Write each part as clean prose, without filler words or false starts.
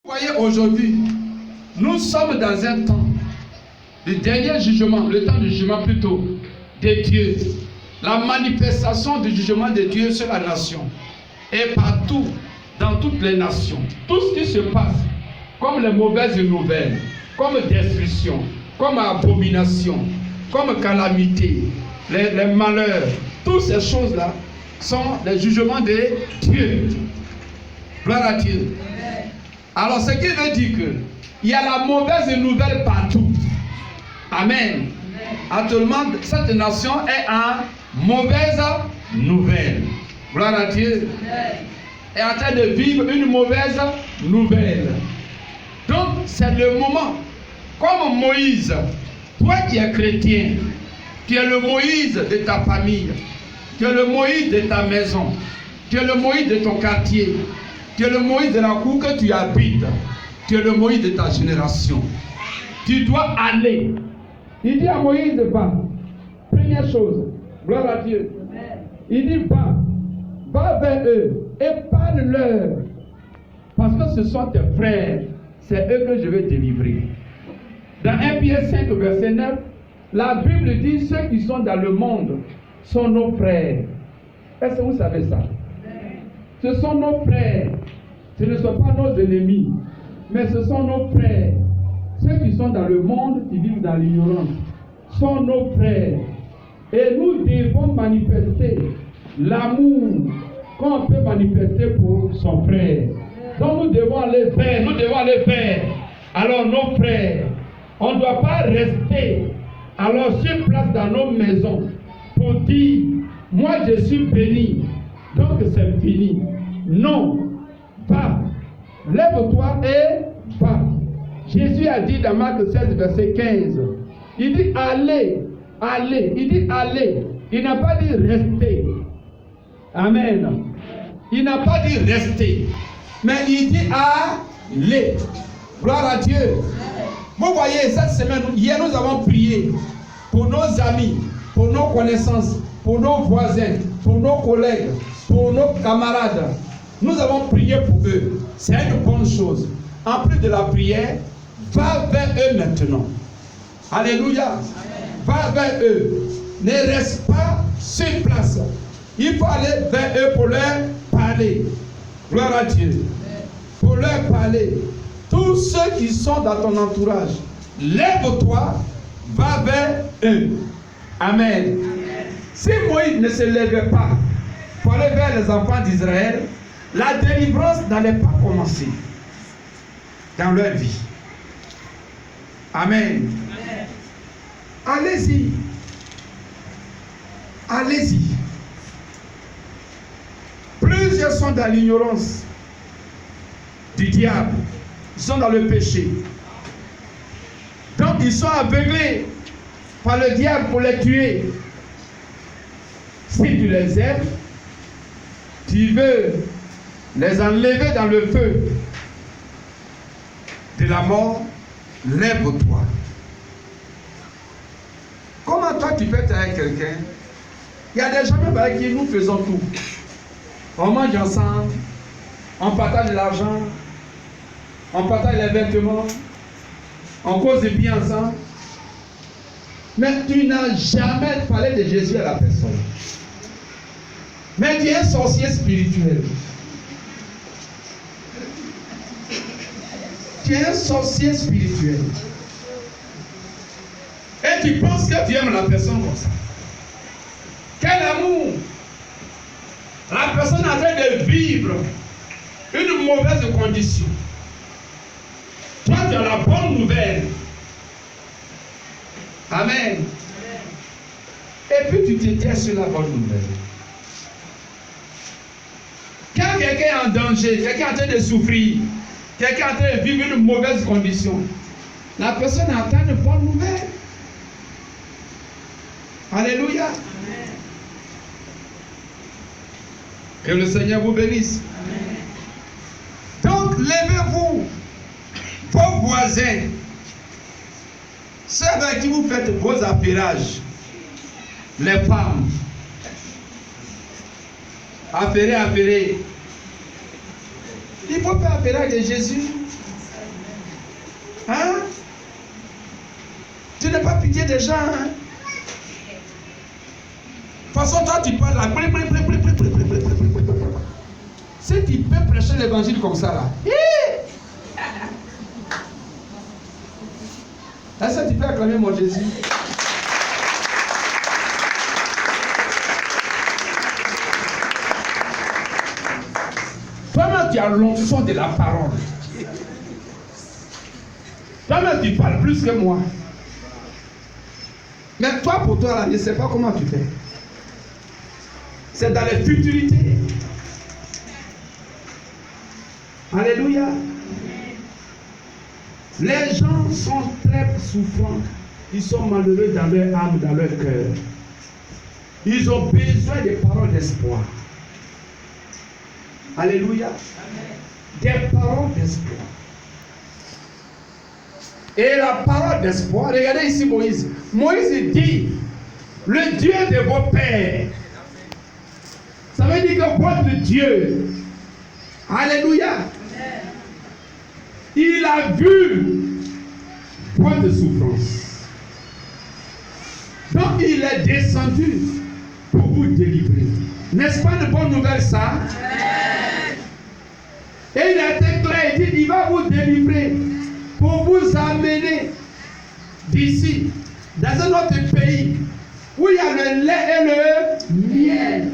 Voyez, aujourd'hui, nous sommes dans un temps, le dernier jugement, le temps du jugement plutôt, de Dieu. La manifestation du jugement de Dieu sur la nation. Et partout, dans toutes les nations. Tout ce qui se passe, comme les mauvaises nouvelles, comme destruction, comme abomination, comme calamité, les malheurs, toutes ces choses-là sont les jugements de Dieu. Gloire à Dieu. Alors, ce qui veut dire qu'il y a la mauvaise nouvelle partout. Amen. Actuellement, cette nation est en mauvaise nouvelle. Gloire à Dieu. Est en train de vivre une mauvaise nouvelle. Donc, c'est le moment. Comme Moïse, toi qui es chrétien, qui es le Moïse de ta famille, qui es le Moïse de ta maison, qui es le Moïse de ton quartier, qui es le Moïse de la cour que tu habites, qui es le Moïse de ta génération. Tu dois aller. Il dit à Moïse, va. Première chose, gloire à Dieu. Il dit, va vers eux et parle-leur. Parce que ce sont tes frères, c'est eux que je vais délivrer. Dans 1 Pierre 5, verset 9, la Bible dit, ceux qui sont dans le monde sont nos frères. Est-ce que vous savez ça? Ce sont nos frères. Ce ne sont pas nos ennemis, mais ce sont nos frères. Ceux qui sont dans le monde, qui vivent dans l'ignorance, sont nos frères. Et nous devons manifester l'amour qu'on peut manifester pour son frère. Donc nous devons aller vers. Alors nos frères, on ne doit pas rester alors sur place dans nos maisons pour dire, moi je suis béni, donc c'est fini. Non, va, lève-toi et va. Jésus a dit dans Marc 16, verset 15, il dit allez, il dit allez, il n'a pas dit rester. Amen. Il n'a pas dit rester, mais il dit allez. Gloire à Dieu. Vous voyez, cette semaine, hier nous avons prié pour nos amis, pour nos connaissances, pour nos voisins, pour nos collègues, pour nos camarades. Nous avons prié pour eux. C'est une bonne chose. En plus de la prière, va vers eux maintenant. Alléluia. Va vers eux. Ne reste pas sur place. Il faut aller vers eux pour leur parler. Gloire à Dieu. Pour leur parler. Tous ceux qui sont dans ton entourage, lève-toi, va vers eux. Amen. Si Moïse ne se levait pas pour aller vers les enfants d'Israël, la délivrance n'allait pas commencer dans leur vie. Amen. Allez-y. Allez-y. Plusieurs sont dans l'ignorance du diable. Ils sont dans le péché. Donc ils sont aveuglés par le diable pour les tuer. Si tu les aimes, tu veux les enlever dans le feu de la mort, lève-toi. Comment toi tu peux être avec quelqu'un? Il y a des gens même avec qui nous faisons tout. On mange ensemble, on partage l'argent, on partage les vêtements, on cause bien ensemble. Mais tu n'as jamais parlé de Jésus à la personne. Mais tu es un sorcier spirituel. Tu es un sorcier spirituel. Et tu penses que tu aimes la personne comme ça. Quel amour! La personne est en train de vivre une mauvaise condition. Toi, tu as la bonne nouvelle. Amen. Et puis tu te tiens sur la bonne nouvelle. Quand quelqu'un est en danger, quelqu'un est en train de souffrir, quelqu'un est en train de vivre une mauvaise condition, la personne attend une bonne nouvelle. Alléluia. Amen. Que le Seigneur vous bénisse. Amen. Donc, levez-vous, vos voisins, ceux avec qui vous faites vos affairages, les femmes, affairez. Il faut faire affairage de Jésus. Hein? Tu n'as pas pitié des gens. Hein? De toute façon, toi, tu parles là. Si tu peux prêcher l'évangile comme ça, là. Est-ce que tu peux acclamer mon Jésus? Toi-même, tu as l'onction de la parole. Toi-même, tu parles plus que moi. Mais toi, pour toi, là, je ne sais pas comment tu fais. C'est dans les futurités. Alléluia. Les gens sont très souffrants. Ils sont malheureux dans leur âme, dans leur cœur. Ils ont besoin des paroles d'espoir. Alléluia. Des paroles d'espoir. Et la parole d'espoir, regardez ici Moïse. Moïse dit, le Dieu de vos pères. Ça veut dire que votre Dieu, alléluia, il a vu votre souffrance. Donc il est descendu pour vous délivrer. N'est-ce pas une bonne nouvelle ça? Et il a été clair, il dit, il va vous délivrer pour vous amener d'ici, dans un autre pays, où il y a le lait et le miel.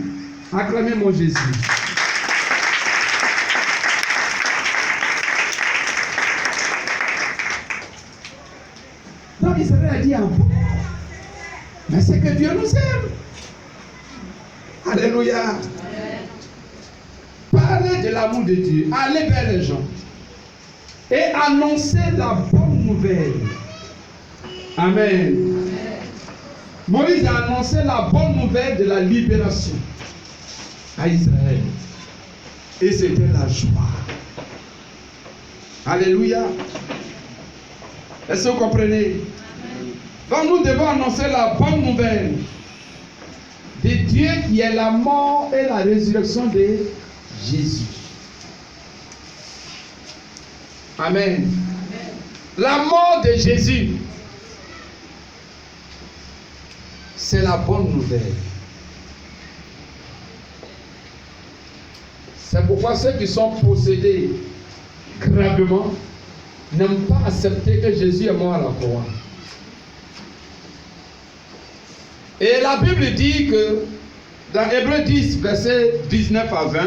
Acclamez mon Jésus. Donc Israël a dit, mais c'est que Dieu nous aime. Alléluia. Parlez de l'amour de Dieu. Allez vers les gens. Et annoncez la bonne nouvelle. Amen. Moïse a annoncé la bonne nouvelle de la libération à Israël. Et c'était la joie. Alléluia. Est-ce que vous comprenez? Donc nous devons annoncer la bonne nouvelle de Dieu qui est la mort et la résurrection de Jésus. Amen. La mort de Jésus, c'est la bonne nouvelle. C'est pourquoi ceux qui sont possédés gravement n'aiment pas accepter que Jésus est mort à la croix. Et la Bible dit que dans Hébreux 10, verset 19 à 20,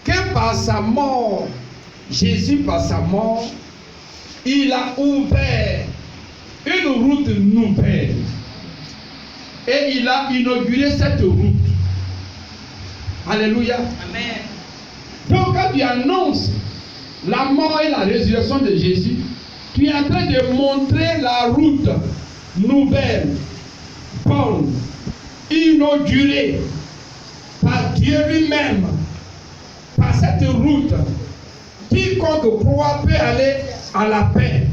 que par sa mort, Jésus par sa mort, il a ouvert une route nouvelle. Et il a inauguré cette route. Alléluia. Amen. Donc quand tu annonces la mort et la résurrection de Jésus, tu es en train de montrer la route nouvelle, bonne, inaugurée par Dieu lui-même. Par cette route, quiconque croit peut aller à la paix,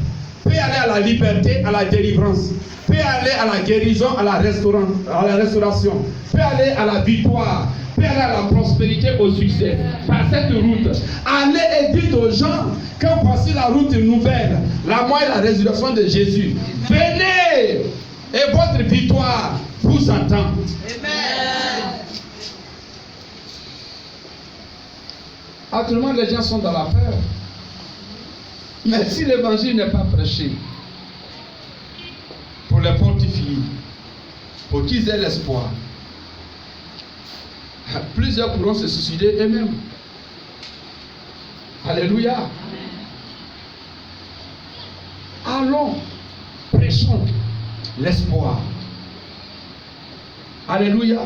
peut aller à la liberté, à la délivrance, peut aller à la guérison, à la restauration, peut aller à la victoire, peut aller à la prospérité, au succès. Par cette route, allez et dites aux gens que voici la route nouvelle, la mort et la résurrection de Jésus. Venez et votre victoire vous attend. Amen. Actuellement, les gens sont dans la peur. Mais si l'évangile n'est pas prêché, pour les fortifier, pour qu'ils aient l'espoir, plusieurs pourront se suicider eux-mêmes. Alléluia. Allons, prêchons l'espoir. Alléluia.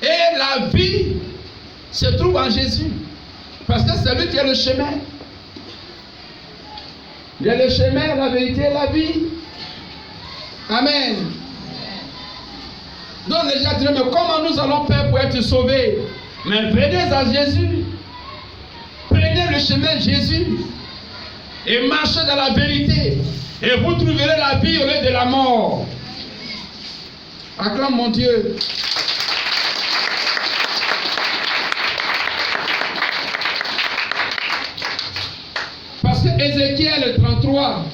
Et la vie se trouve en Jésus. Parce que c'est lui qui est le chemin. Il y a le chemin, la vérité et la vie. Amen. Donc les gens disent, mais comment nous allons faire pour être sauvés? Mais venez à Jésus. Prenez le chemin de Jésus. Et marchez dans la vérité. Et vous trouverez la vie au lieu de la mort. Acclame mon Dieu. Parce que Ézéchiel 3,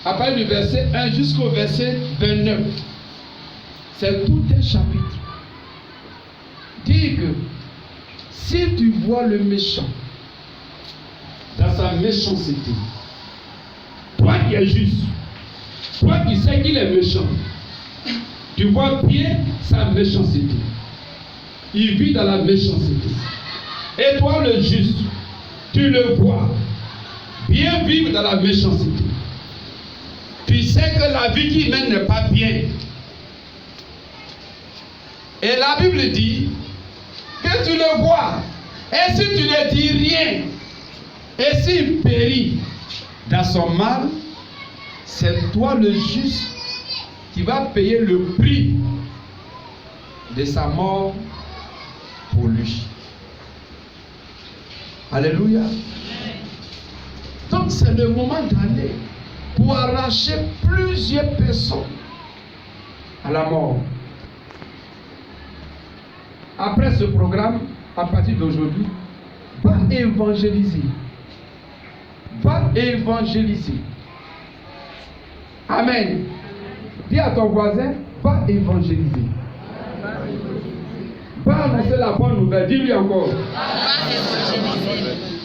à partir du verset 1 jusqu'au verset 29, c'est tout un chapitre. Dit que si tu vois le méchant dans sa méchanceté, toi qui es juste, toi qui sais qu'il est méchant, tu vois bien sa méchanceté. Il vit dans la méchanceté. Et toi le juste, tu le vois bien vivre dans la méchanceté. Tu sais que la vie qu'il mène n'est pas bien. Et la Bible dit que tu le vois. Et si tu ne dis rien, et s'il périt dans son mal, c'est toi le juste qui va payer le prix de sa mort pour lui. Alléluia. Donc c'est le moment d'aller pour arracher plusieurs personnes à la mort. Après ce programme, à partir d'aujourd'hui, va évangéliser. Va évangéliser. Amen. Dis à ton voisin, va évangéliser. Va annoncer la bonne nouvelle. Dis-lui encore.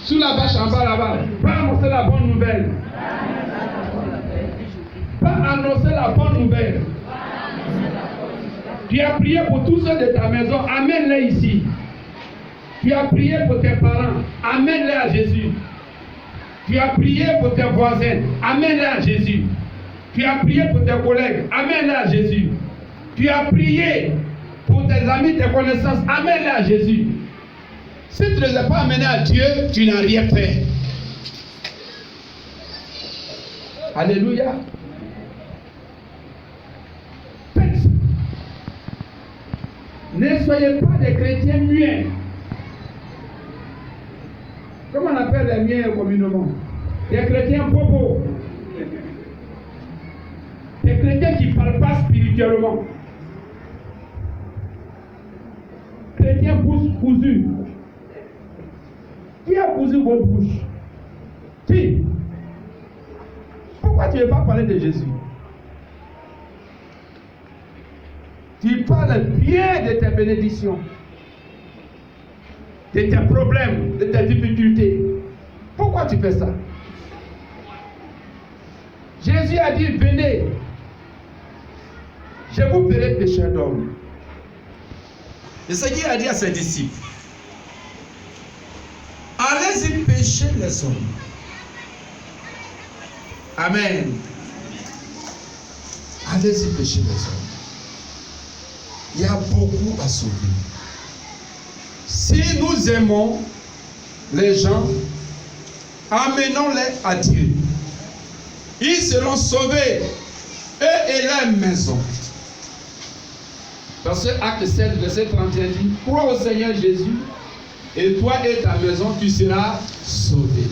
Sous la bâche en bas là-bas. Va annoncer la bonne nouvelle. Va annoncer la bonne nouvelle. Tu as prié pour tous ceux de ta maison. Amène-les ici. Tu as prié pour tes parents. Amène-les à Jésus. Tu as prié pour tes voisins. Amène-les à Jésus. Tu as prié pour tes collègues. Amène-les à Jésus. Tu as prié pour tes amis, tes connaissances. Amène-les à Jésus. Si tu ne les as pas amenés à Dieu, tu n'as rien fait. Alléluia. Ne soyez pas des chrétiens muets. Comment on appelle les muets communément? Des chrétiens bobos. Des chrétiens qui ne parlent pas spirituellement. Chrétiens bouche cousue. Qui a cousu vos bouches? Qui? Pourquoi tu ne veux pas parler de Jésus? Tu parles bien de tes bénédictions, de tes problèmes, de tes difficultés. Pourquoi tu fais ça? Jésus a dit, venez, je vous ferai pécheur d'hommes. Et ce qu'il a dit à ses disciples, allez-y pécher les hommes. Amen. Allez-y pécher les hommes. Il y a beaucoup à sauver. Si nous aimons les gens, amenons-les à Dieu. Ils seront sauvés, eux et leur maison. Parce que Acte 7, verset 31 dit, crois au Seigneur Jésus, et toi et ta maison, tu seras sauvé.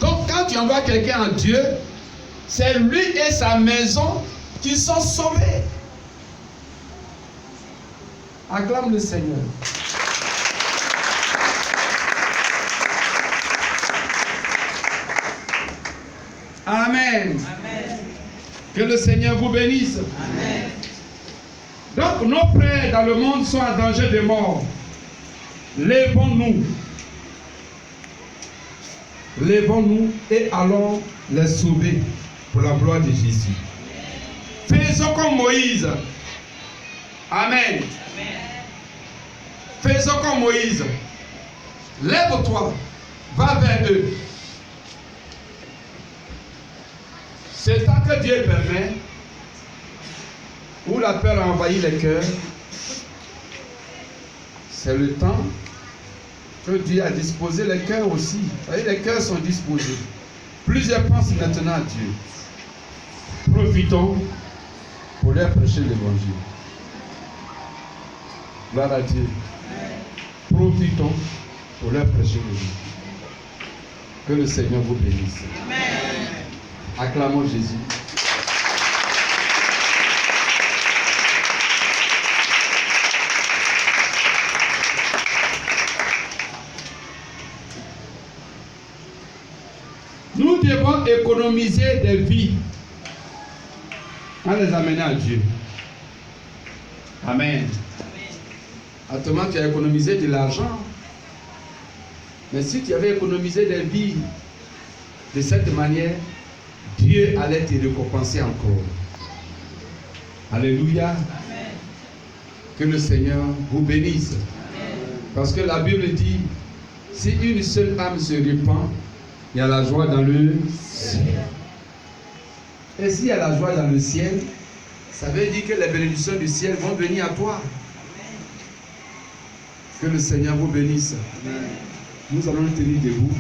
Donc quand tu envoies quelqu'un à Dieu, c'est lui et sa maison qui sont sauvés. Acclame le Seigneur. Amen. Amen. Que le Seigneur vous bénisse. Amen. Donc nos frères dans le monde sont en danger de mort. Lèvons-nous. Lèvons-nous et allons les sauver pour la gloire de Jésus. Faisons comme Moïse. Amen. Faisons comme Moïse. Lève-toi, va vers eux. C'est tant que Dieu permet, où la peur a envahi les cœurs, c'est le temps que Dieu a disposé les cœurs aussi. Vous voyez, les cœurs sont disposés. Plusieurs pensent maintenant à Dieu. Profitons pour leur prêcher l'évangile. Gloire à Dieu. Profitons pour leur prêcher l'évangile. Que le Seigneur vous bénisse. Amen. Acclamons Jésus. nous devons économiser des vies en les amenant à Dieu. Amen. Autrement, tu as économisé de l'argent. Mais si tu avais économisé des vies de cette manière, Dieu allait te récompenser encore. Alléluia. Amen. Que le Seigneur vous bénisse. Amen. Parce que la Bible dit, si une seule âme se repent, il y a la joie dans le ciel. Et s'il y a la joie dans le ciel, ça veut dire que les bénédictions du ciel vont venir à toi. Que le Seigneur vous bénisse. Amen. Nous allons nous tenir debout.